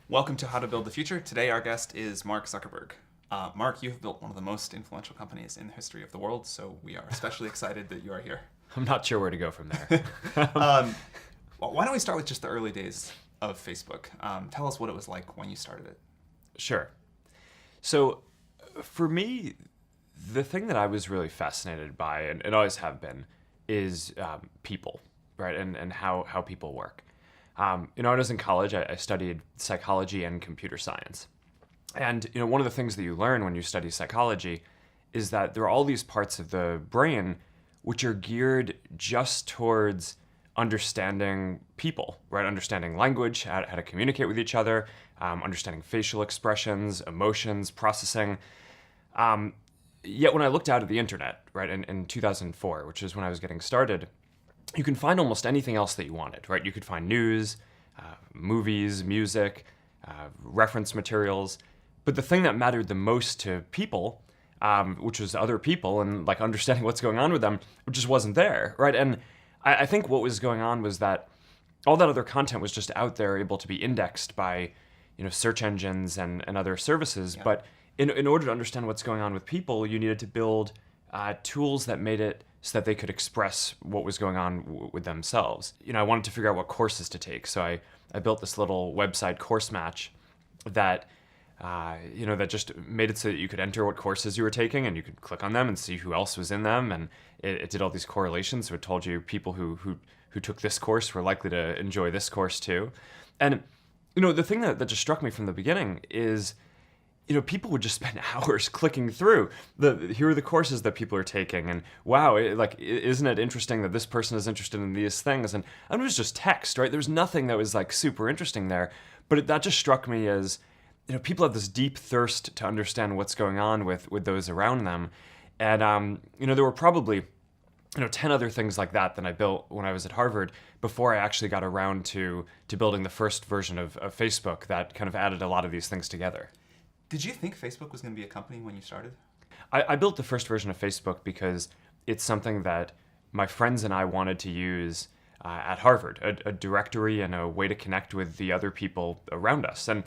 Welcome to How to Build the Future. Today our guest is Mark Zuckerberg. Mark, you have built one of the most influential companies in the history of the world, so we are especially excited that you are here. I'm not sure where to go from there. Why don't we start with just the early days of Facebook? Tell us what it was like when you started it. Sure. So for me, the thing that I was really fascinated by, and always have been, is people, right? And how people work. When I was in college, I studied psychology and computer science. And one of the things that you learn when you study psychology is that there are all these parts of the brain which are geared just towards understanding people, right? Understanding language, how to communicate with each other, understanding facial expressions, emotions, processing. Yet when I looked out at the internet, right, in 2004, which is when I was getting started, you can find almost anything else that you wanted, right? You could find news, movies, music, reference materials. But the thing that mattered the most to people, which was other people and like understanding what's going on with them, just wasn't there, right? And I think what was going on was that all that other content was just out there, able to be indexed by, search engines and other services. Yeah. But in order to understand what's going on with people, you needed to build tools that made it so that they could express what was going on with themselves. I wanted to figure out what courses to take, so I built this little website, Course Match, that that just made it so that you could enter what courses you were taking, and you could click on them and see who else was in them, and it did all these correlations. So it told you people who took this course were likely to enjoy this course too. And the thing that just struck me from the beginning is, people would just spend hours clicking through here are the courses that people are taking, and wow, isn't it interesting that this person is interested in these things? And it was just text, right? There was nothing that was like super interesting there, but that just struck me as, people have this deep thirst to understand what's going on with those around them. And there were probably 10 other things like that I built when I was at Harvard before I actually got around to building the first version of Facebook that kind of added a lot of these things together. Did you think Facebook was going to be a company when you started? I built the first version of Facebook because it's something that my friends and I wanted to use at Harvard, a directory and a way to connect with the other people around us. And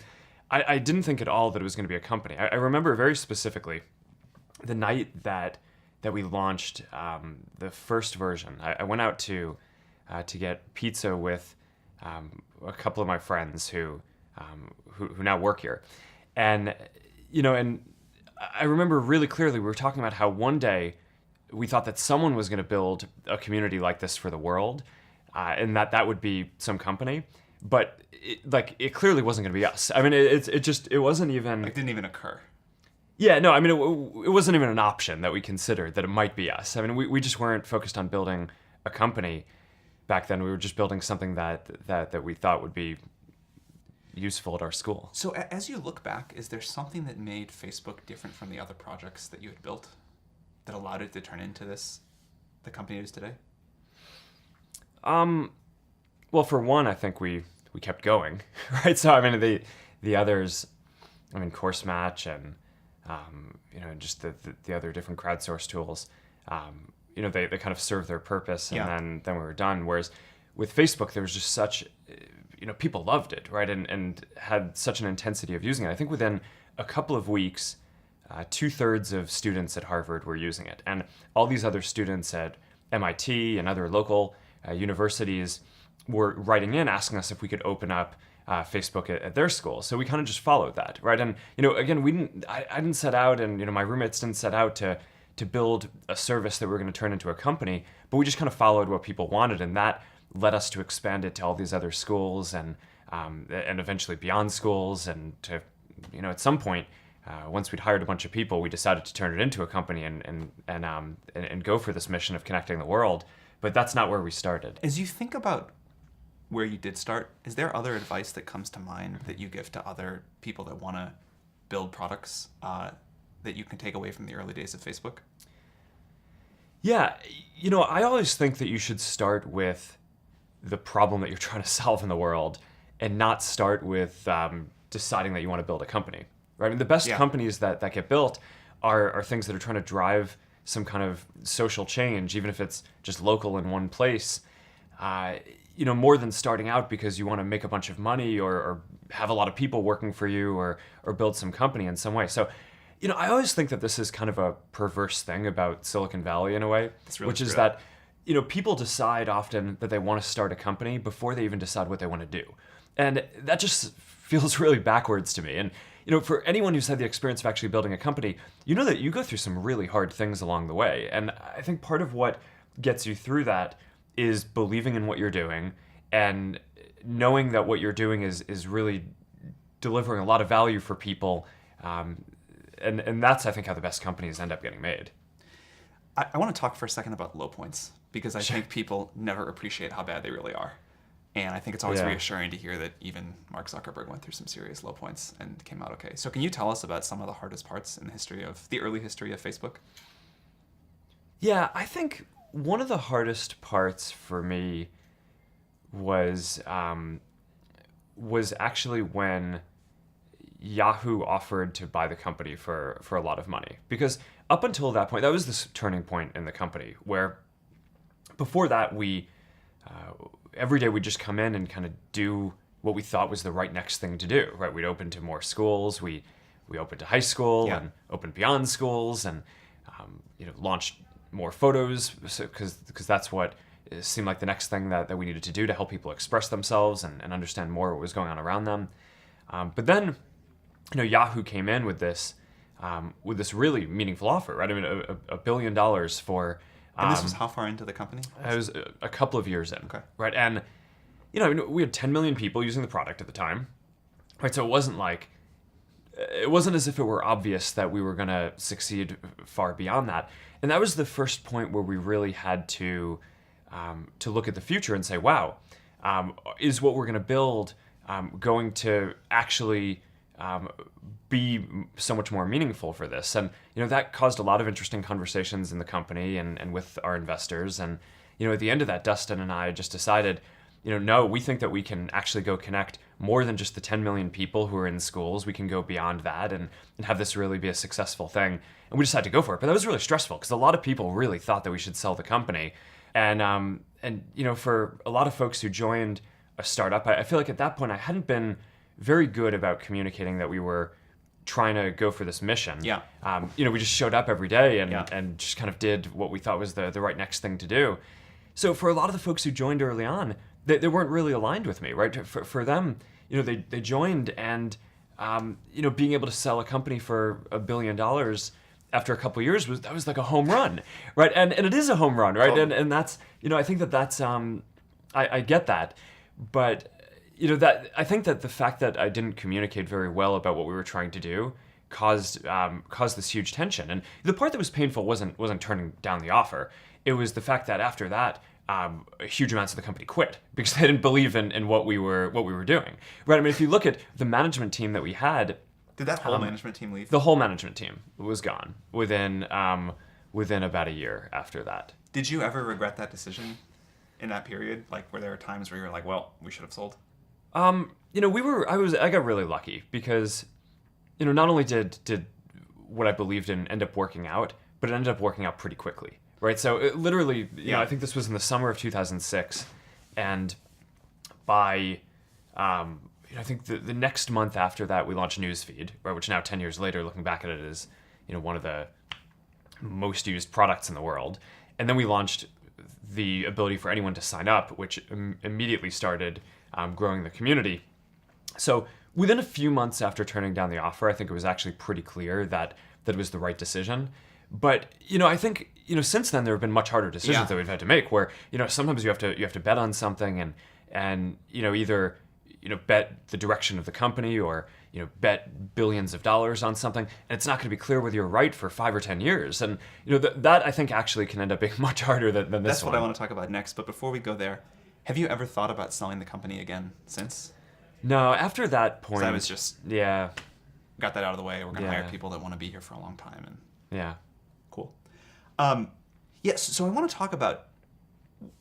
I didn't think at all that it was going to be a company. I remember very specifically the night that we launched the first version. I went out to get pizza with a couple of my friends who now work here. And I remember really clearly we were talking about how one day we thought that someone was going to build a community like this for the world, and that would be some company. But it clearly wasn't going to be us. I mean, it wasn't even. It didn't even occur. Yeah, no, I mean, it wasn't even an option that we considered that it might be us. I mean, we just weren't focused on building a company back then. We were just building something that we thought would be useful at our school. So as you look back, is there something that made Facebook different from the other projects that you had built that allowed it to turn into the company it is today? Well, for one, I think we kept going, right? So I mean, the others, I mean, Course Match and just the other different crowdsourced tools, they kind of served their purpose, and then we were done. Whereas with Facebook, there was just such, people loved it, right? And had such an intensity of using it. I think within a couple of weeks, 2/3 of students at Harvard were using it. And all these other students at MIT and other local universities were writing in, asking us if we could open up Facebook at their school. So we kind of just followed that, right? And, again, I didn't set out, and, my roommates didn't set out to build a service that we were going to turn into a company, but we just kind of followed what people wanted, and that led us to expand it to all these other schools and eventually beyond schools. And to, at some point, once we'd hired a bunch of people, we decided to turn it into a company and go for this mission of connecting the world. But that's not where we started. As you think about where you did start, is there other advice that comes to mind that you give to other people that want to build products that you can take away from the early days of Facebook? Yeah, I always think that you should start with the problem that you're trying to solve in the world and not start with deciding that you want to build a company, right? I mean, the best companies that get built are things that are trying to drive some kind of social change, even if it's just local in one place. More than starting out because you want to make a bunch of money or have a lot of people working for you or build some company in some way. So, I always think that this is kind of a perverse thing about Silicon Valley in a way, That's really which is true. that, people decide often that they want to start a company before they even decide what they want to do. And that just feels really backwards to me. And, for anyone who's had the experience of actually building a company, you know that you go through some really hard things along the way. And I think part of what gets you through that is believing in what you're doing and knowing that what you're doing is really delivering a lot of value for people. And that's, I think, how the best companies end up getting made. I want to talk for a second about low points, because I think people never appreciate how bad they really are. And I think it's always Yeah. reassuring to hear that even Mark Zuckerberg went through some serious low points and came out okay. So can you tell us about some of the hardest parts in the early history of Facebook? Yeah, I think one of the hardest parts for me was actually when Yahoo offered to buy the company for a lot of money. Because up until that point, that was this turning point in the company where before that every day we'd just come in and kind of do what we thought was the right next thing to do, right? We'd open to more schools. We opened to high school Yeah. and opened beyond schools and, launched more photos because that's what seemed like the next thing that we needed to do to help people express themselves and understand more what was going on around them. But then, Yahoo came in with this really meaningful offer, right? I mean, $1 billion for. And this was how far into the company? I was a couple of years in, Okay. right? And we had 10 million people using the product at the time, right? So it wasn't as if it were obvious that we were going to succeed far beyond that. And that was the first point where we really had to look at the future and say, wow, is what we're going to build going to actually be so much more meaningful for this? And, that caused a lot of interesting conversations in the company and with our investors. And, at the end of that, Dustin and I just decided, no, we think that we can actually go connect more than just the 10 million people who are in schools. We can go beyond that and have this really be a successful thing. And we decided to go for it. But that was really stressful because a lot of people really thought that we should sell the company. And for a lot of folks who joined a startup, I feel like at that point I hadn't been very good about communicating that we were trying to go for this mission. Yeah. We just showed up every day and, Yeah. and just kind of did what we thought was the right next thing to do. So for a lot of the folks who joined early on, they weren't really aligned with me, right? For them, they joined and, being able to sell a company for $1 billion after a couple of years that was like a home run, right? And it is a home run, right? Totally. And that's, I think that's, I get that. But, that I think that the fact that I didn't communicate very well about what we were trying to do caused this huge tension. And the part that was painful wasn't turning down the offer. It was the fact that after that, huge amounts of the company quit because they didn't believe in what we were doing. Right? I mean, if you look at the management team that we had, Did that whole management team leave? the whole management team was gone within about a year after that. Did you ever regret that decision in that period? Like, were there times where you were like, well, we should have sold? I got really lucky because, not only did what I believed in end up working out, but it ended up working out pretty quickly, right? So it literally, Yeah. I think this was in the summer of 2006, and by, I think the next month after that, we launched Newsfeed, right? Which now 10 years later, looking back at it, is, one of the most used products in the world. And then we launched the ability for anyone to sign up, which immediately started growing the community. So within a few months after turning down the offer, I think it was actually pretty clear that it was the right decision. But I think since then there have been much harder decisions Yeah. that we've had to make. Where sometimes you have to bet on something and either bet the direction of the company or bet billions of dollars on something, and it's not going to be clear whether you're right for 5 or 10 years. And that I think actually can end up being much harder than this That's one. what I want to talk about next. But before we go there, have you ever thought about selling the company again since? No, after that point, I was just yeah, got that out of the way. We're going to Yeah. hire people that want to be here for a long time. And yeah. cool. Yes, so I want to talk about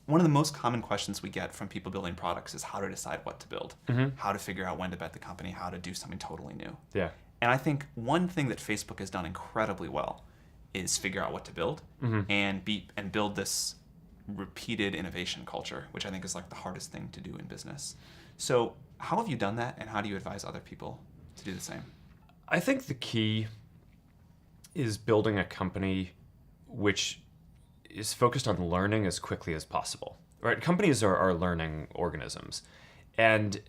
one of the most common questions we get from people building products is how to decide what to build, how to figure out when to bet the company, how to do something totally new. Yeah. And I think one thing that Facebook has done incredibly well is figure out what to build and build this repeated innovation culture, which I think is like the hardest thing to do in business. So How have you done that, and how do you advise other people to do the same? I think the key is building a company which is focused on learning as quickly as possible. Right? Companies are learning organisms, and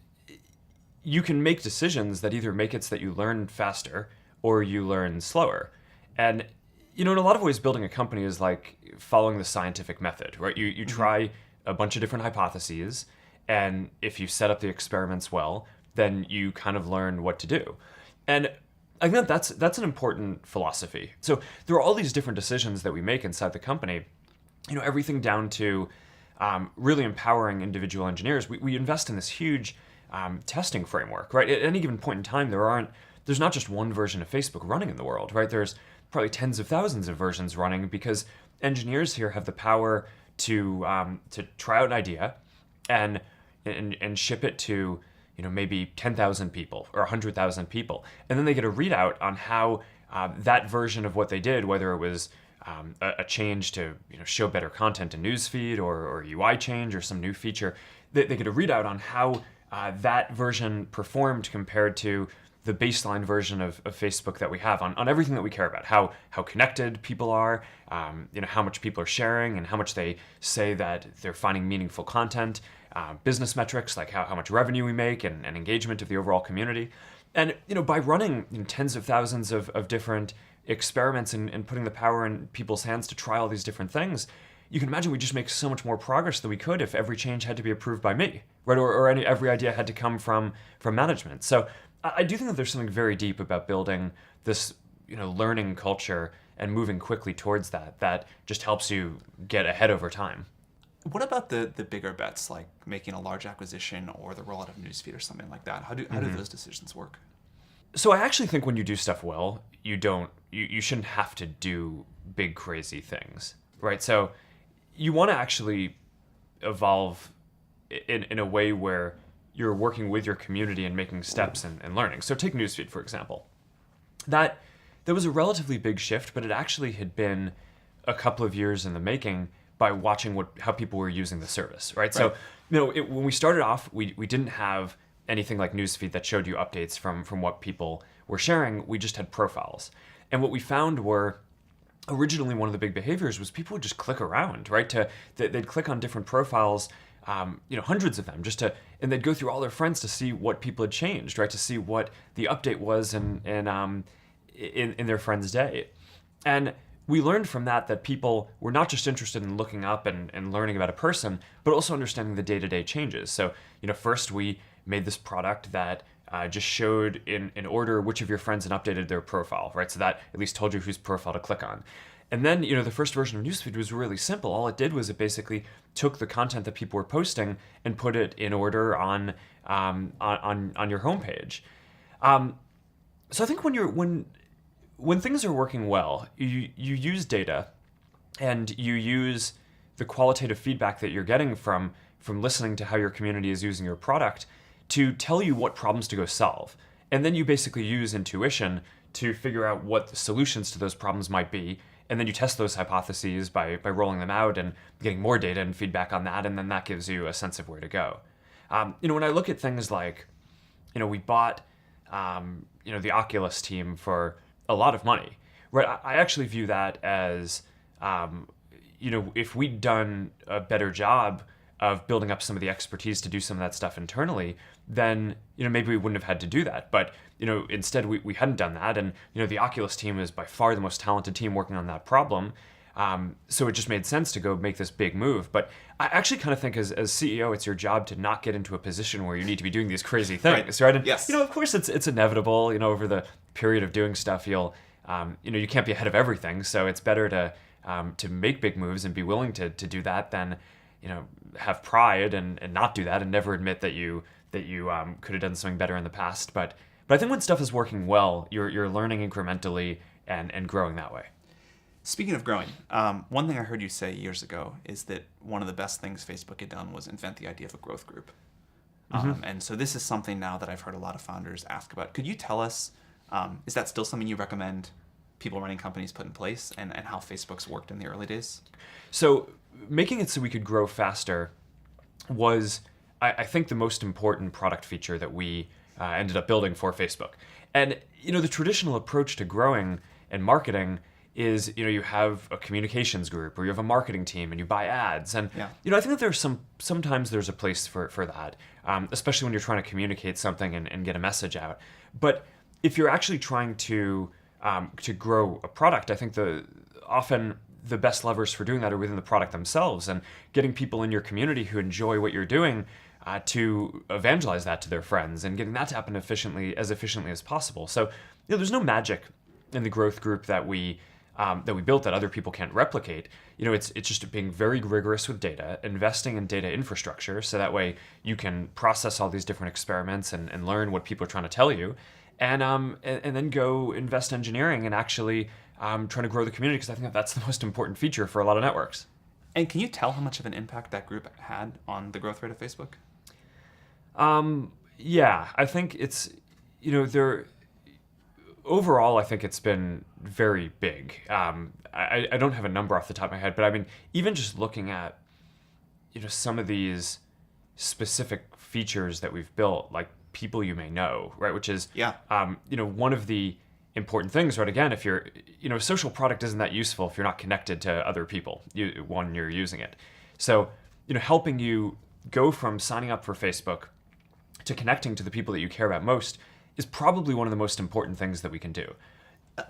you can make decisions that either make it so that you learn faster or you learn slower. And in a lot of ways, building a company is like following the scientific method, right? You try a bunch of different hypotheses, and if you set up the experiments well, then you kind of learn what to do. And I think that's an important philosophy. So there are all these different decisions that we make inside the company, everything down to really empowering individual engineers. We invest in this huge testing framework, right? At any given point in time, there's not just one version of Facebook running in the world, right? There's probably tens of thousands of versions running, because engineers here have the power to try out an idea and ship it to maybe 10,000 people or 100,000 people, and then they get a readout on how that version of what they did, whether it was a change to show better content in newsfeed or UI change or some new feature, they get a readout on how that version performed compared to the baseline version of Facebook that we have on everything that we care about, how connected people are, how much people are sharing and how much they say that they're finding meaningful content, business metrics like how much revenue we make and engagement of the overall community. And by running tens of thousands of different experiments and putting the power in people's hands to try all these different things, you can imagine we just make so much more progress than we could if every change had to be approved by me, right? Or every idea had to come from management. So I do think that there's something very deep about building this, learning culture and moving quickly towards that just helps you get ahead over time. What about the bigger bets, like making a large acquisition or the rollout of newsfeed or something like that? How do those decisions work? So I actually think when you do stuff well, you shouldn't have to do big crazy things, right? So you want to actually evolve in a way where you're working with your community and making steps and learning. So take newsfeed, for example. That was a relatively big shift, but it actually had been a couple of years in the making by watching how people were using the service, right? So when we started off, we didn't have anything like newsfeed that showed you updates from what people were sharing. We just had profiles. And what we found were, originally one of the big behaviors was people would just click around, right? They'd click on different profiles, hundreds of them, and they'd go through all their friends to see what people had changed, right? To see what the update was in their friend's day. And we learned from that people were not just interested in looking up and learning about a person, but also understanding the day-to-day changes. So, first we made this product that just showed in order which of your friends had updated their profile, right? So that at least told you whose profile to click on. And then, the first version of Newsfeed was really simple. All it did was it basically took the content that people were posting and put it in order on your homepage. So I think when things are working well, you use data and you use the qualitative feedback that you're getting from listening to how your community is using your product to tell you what problems to go solve. And then you basically use intuition to figure out what the solutions to those problems might be. And then you test those hypotheses by rolling them out and getting more data and feedback on that. And then that gives you a sense of where to go. When I look at things like, we bought, the Oculus team for a lot of money, right? I actually view that as, if we'd done a better job of building up some of the expertise to do some of that stuff internally, then maybe we wouldn't have had to do that. But instead we hadn't done that, and the Oculus team is by far the most talented team working on that problem. So it just made sense to go make this big move. But I actually kind of think as CEO, it's your job to not get into a position where you need to be doing these crazy things, right? And, yes. Of course, it's inevitable. Over the period of doing stuff, you'll, you can't be ahead of everything. So it's better to make big moves and be willing to do that than, have pride and not do that and never admit that you could have done something better in the past. But I think when stuff is working well, you're learning incrementally and growing that way. Speaking of growing, one thing I heard you say years ago is that one of the best things Facebook had done was invent the idea of a growth group. And so this is something now that I've heard a lot of founders ask about. Could you tell us, is that still something you recommend people running companies put in place, and how Facebook's worked in the early days? So making it so we could grow faster was I think the most important product feature that we ended up building for Facebook. And the traditional approach to growing and marketing is you have a communications group or you have a marketing team and you buy ads. And I think that there's sometimes there's a place for that, especially when you're trying to communicate something and get a message out. But if you're actually trying to grow a product, I think often the best levers for doing that are within the product themselves and getting people in your community who enjoy what you're doing to evangelize that to their friends and getting that to happen efficiently as possible. So there's no magic in the growth group that we built that other people can't replicate. It's just being very rigorous with data, investing in data infrastructure, so that way you can process all these different experiments and learn what people are trying to tell you, and then go invest engineering and actually trying to grow the community, because I think that's the most important feature for a lot of networks. And can you tell how much of an impact that group had on the growth rate of Facebook? Yeah, I think it's overall, I think it's been very big. I don't have a number off the top of my head, but I mean, even just looking at, some of these specific features that we've built, like people you may know, right? Which is, one of the important things, right? Again, if you're, a social product isn't that useful if you're not connected to other people when you're using it. So, helping you go from signing up for Facebook to connecting to the people that you care about most is probably one of the most important things that we can do.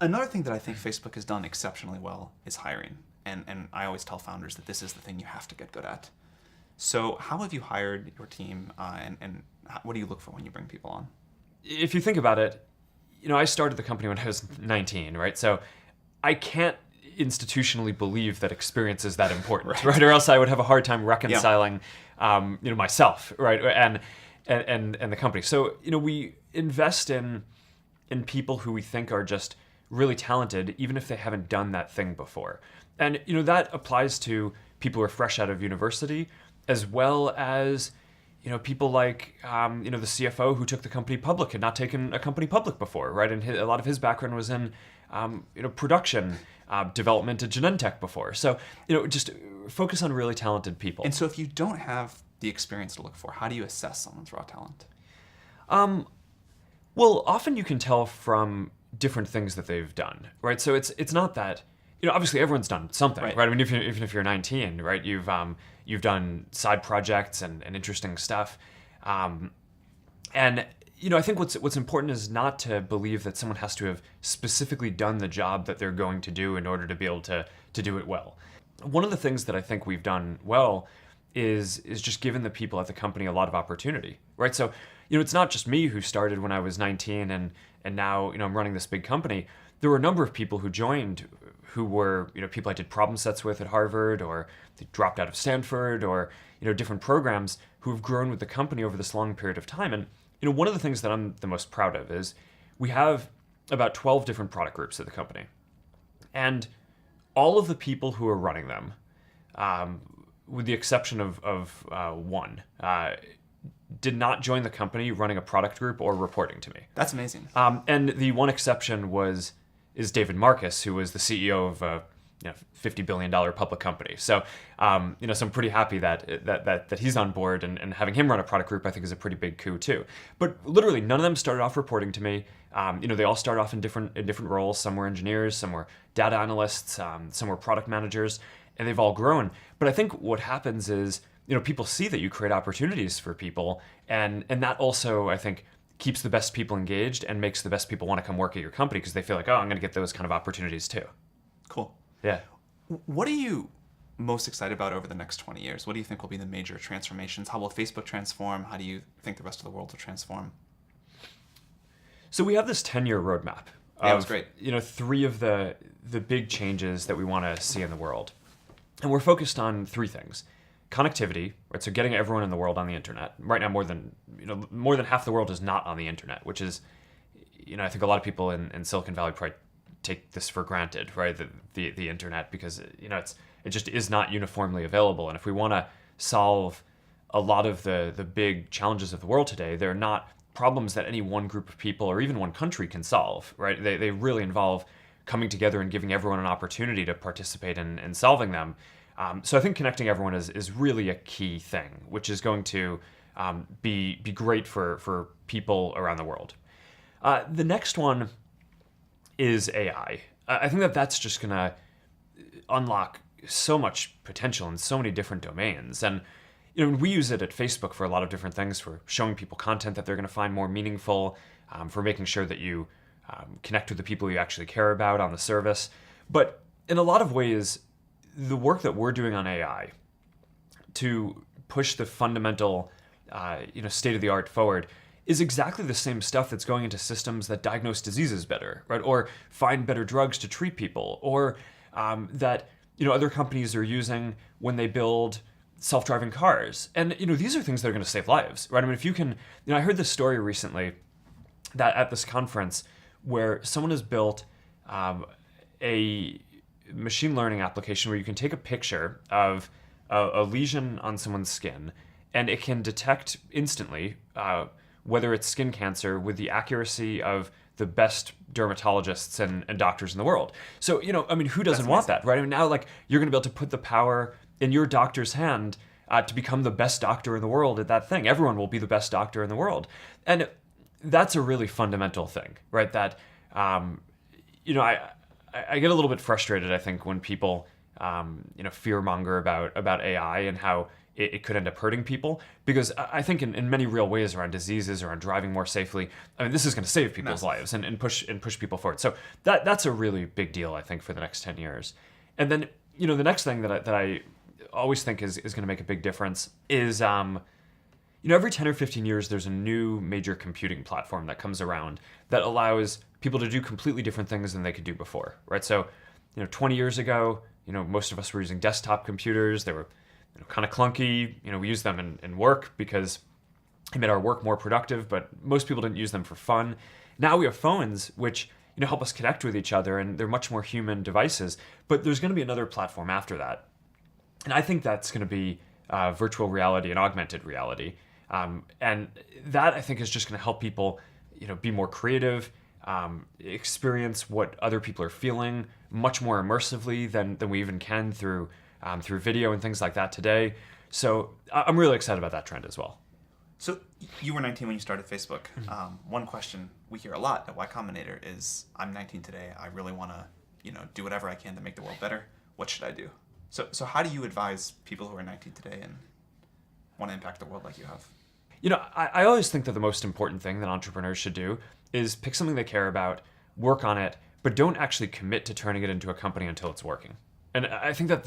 Another thing that I think Facebook has done exceptionally well is hiring. And I always tell founders that this is the thing you have to get good at. So how have you hired your team, and what do you look for when you bring people on? If you think about it, I started the company when I was 19, right? So I can't institutionally believe that experience is that important, right? Or else I would have a hard time reconciling, myself, right? And the company. So, we invest in people who we think are just really talented, even if they haven't done that thing before. And, that applies to people who are fresh out of university, as well as, people like, the CFO who took the company public had not taken a company public before, right? And a lot of his background was in, production, development at Genentech before. So, just focus on really talented people. And so if you don't have the experience to look for, how do you assess someone's raw talent? Well, often you can tell from different things that they've done, right? So it's not that, obviously everyone's done something, right? I mean, even if you're 19, right, you've done side projects and interesting stuff, and I think what's important is not to believe that someone has to have specifically done the job that they're going to do in order to be able to do it well. One of the things that I think we've done well is just given the people at the company a lot of opportunity, right? So, it's not just me who started when I was 19 and now, I'm running this big company. There were a number of people who joined who were, people I did problem sets with at Harvard, or they dropped out of Stanford, or, different programs who have grown with the company over this long period of time. And, one of the things that I'm the most proud of is we have about 12 different product groups at the company. And all of the people who are running them, with the exception of one, did not join the company running a product group or reporting to me. That's amazing. And the one exception is David Marcus, who was the CEO of a $50 billion public company. So, so I'm pretty happy that he's on board, and having him run a product group, I think, is a pretty big coup too. But literally, none of them started off reporting to me. They all started off in different roles. Some were engineers, some were data analysts, some were product managers, and they've all grown. But I think what happens is, people see that you create opportunities for people, and that also, I think, keeps the best people engaged and makes the best people want to come work at your company, because they feel like, oh, I'm going to get those kind of opportunities too. Cool. Yeah. What are you most excited about over the next 20 years? What do you think will be the major transformations? How will Facebook transform? How do you think the rest of the world will transform? So we have this 10-year roadmap. Yeah, it was great. 3 of the big changes that we want to see in the world. And we're focused on 3 things. Connectivity, right? So getting everyone in the world on the internet. Right now, more than half the world is not on the internet, which is, I think a lot of people in Silicon Valley probably take this for granted, right? The internet, because it just is not uniformly available. And if we want to solve a lot of the big challenges of the world today, they're not problems that any one group of people or even one country can solve, right? They really involve coming together and giving everyone an opportunity to participate in solving them. So I think connecting everyone is really a key thing, which is going to be great for people around the world. The next one is AI. I think that's just going to unlock so much potential in so many different domains. And we use it at Facebook for a lot of different things, for showing people content that they're going to find more meaningful, for making sure that you connect with the people you actually care about on the service. But in a lot of ways, the work that we're doing on AI to push the fundamental, state of the art forward is exactly the same stuff that's going into systems that diagnose diseases better, right? Or find better drugs to treat people, or that other companies are using when they build self-driving cars. And these are things that are going to save lives, right? I mean, if you can, I heard this story recently that at this conference where someone has built a machine learning application where you can take a picture of a lesion on someone's skin, and it can detect instantly whether it's skin cancer with the accuracy of the best dermatologists and doctors in the world. So, who doesn't want that, right? I mean, now, you're going to be able to put the power in your doctor's hand to become the best doctor in the world at that thing. Everyone will be the best doctor in the world. And that's a really fundamental thing, right? That, I get a little bit frustrated, I think, when people, fearmonger about AI and how it could end up hurting people, because I think in many real ways around diseases, around driving more safely, I mean, this is going to save people's lives and push people forward. So that's a really big deal, I think, for the next 10 years. And then, the next thing that I always think is going to make a big difference is, every 10 or 15 years, there's a new major computing platform that comes around that allows people to do completely different things than they could do before, right? So, 20 years ago, most of us were using desktop computers. They were kind of clunky. We used them in work because it made our work more productive, but most people didn't use them for fun. Now we have phones, which help us connect with each other, and they're much more human devices. But there's going to be another platform after that, and I think that's going to be virtual reality and augmented reality. And that, I think, is just going to help people, be more creative, experience what other people are feeling much more immersively than we even can through video and things like that today. So I'm really excited about that trend as well. So you were 19 when you started Facebook. One question we hear a lot at Y Combinator is, I'm 19 today. I really want to, do whatever I can to make the world better. What should I do? So how do you advise people who are 19 today and want to impact the world like you have? I always think that the most important thing that entrepreneurs should do is pick something they care about, work on it, but don't actually commit to turning it into a company until it's working. And I think that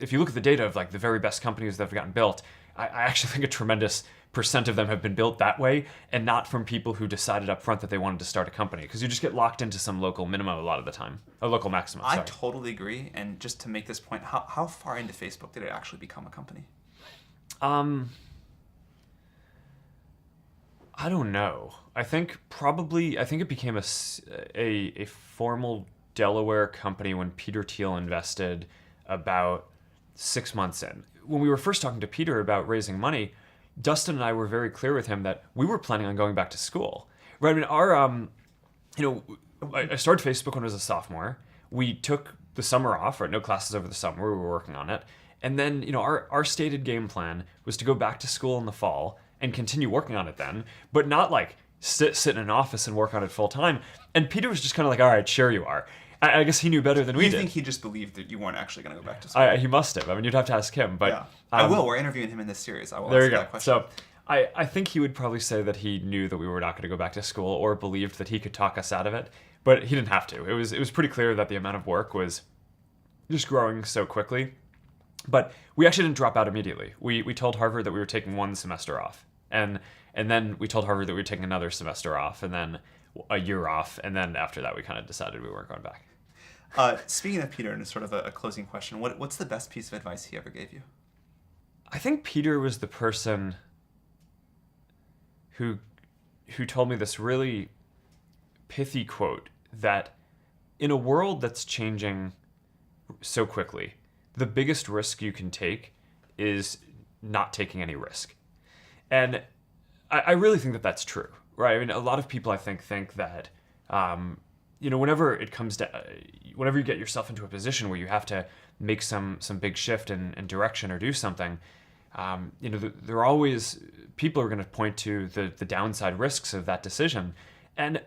if you look at the data of the very best companies that have gotten built, I actually think a tremendous percent of them have been built that way, and not from people who decided up front that they wanted to start a company, because you just get locked into some local minimum a lot of the time, a local maximum. I totally agree. And just to make this point, how far into Facebook did it actually become a company? I don't know. I think it became a formal Delaware company when Peter Thiel invested about 6 months in. When we were first talking to Peter about raising money, Dustin and I were very clear with him that we were planning on going back to school. Right? I mean, I started Facebook when I was a sophomore. We took the summer off, right? No classes over the summer. We were working on it. And then, our stated game plan was to go back to school in the fall and continue working on it then, but not sit in an office and work on it full time. And Peter was just kind of all right, sure you are. I guess he knew better than we did. You think he just believed that you weren't actually going to go back to school? He must have. I mean, you'd have to ask him. But yeah. I will. We're interviewing him in this series. I will there ask you go. That question. So I think he would probably say that he knew that we were not going to go back to school, or believed that he could talk us out of it. But he didn't have to. It was pretty clear that the amount of work was just growing so quickly. But we actually didn't drop out immediately. We told Harvard that we were taking one semester off. And then we told Harvard that we were taking another semester off, and then a year off. And then after that, we kind of decided we weren't going back. Speaking of Peter, and sort of a closing question, what's the best piece of advice he ever gave you? I think Peter was the person who told me this really pithy quote that in a world that's changing so quickly, the biggest risk you can take is not taking any risk. And I really think that that's true, right? I mean, a lot of people, I think that, whenever you get yourself into a position where you have to make some big shift in direction or do something, there are always people are going to point to the downside risks of that decision, and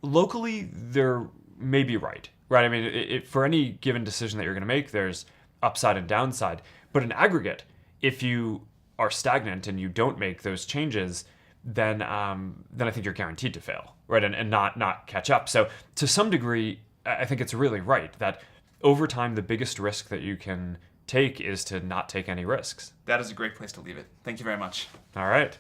locally they're maybe right. I mean, for any given decision that you're going to make, there's upside and downside. But in aggregate, if you are stagnant and you don't make those changes, then I think you're guaranteed to fail, right? And not catch up. So to some degree, I think it's really right that over time, the biggest risk that you can take is to not take any risks. That is a great place to leave it. Thank you very much. All right.